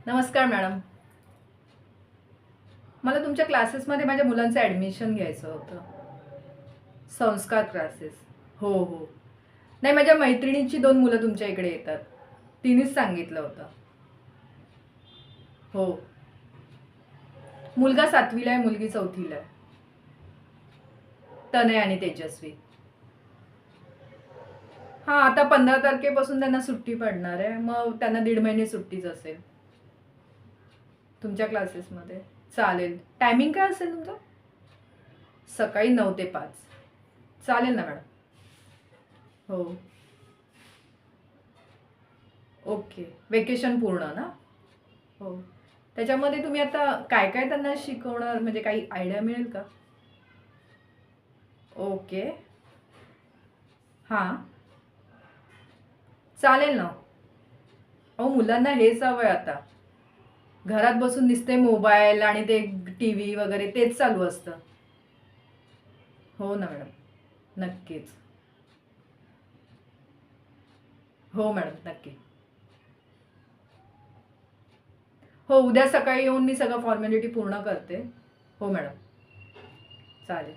नमस्कार मॅडम. मला तुमच्या क्लासेसमध्ये माझ्या मुलांचं ॲडमिशन घ्यायचं होतं. संस्कार क्लासेस. हो हो. नाही, माझ्या मैत्रिणीची 2 मुलं तुमच्या इकडे येतात. तिनेच सांगितलं होतं. हो. मुलगा 7वीला आहे, मुलगी 4थीला आहे. तनय आणि तेजस्वी. हां, आता 15 तारखेपासून त्यांना सुट्टी पडणार आहे. मग त्यांना 1.5 महिने सुट्टीच असेल तुमच्या क्लासेसमध्ये. चालेल. टायमिंग काय असेल तुमचं? सकाळी 9 ते 5. चालेल ना मॅडम. हो. ओके. वेकेशन पूर्ण ना? हो. त्याच्यामध्ये तुम्ही आता काय काय त्यांना शिकवणार, म्हणजे काही आयडिया मिळेल का? ओके. हां. चालेल ना. अहो, मुलांना हेच हवंय आता. घरात बसून नुसते मोबाईल आणि ते टीव्ही वगैरे तेच चालू असतं. हो ना मॅडम. नक्कीच. हो मॅडम, नक्की. हो, उद्या सकाळी येऊन मी सगळं फॉर्मॅलिटी पूर्ण करते. हो मॅडम. चालेल.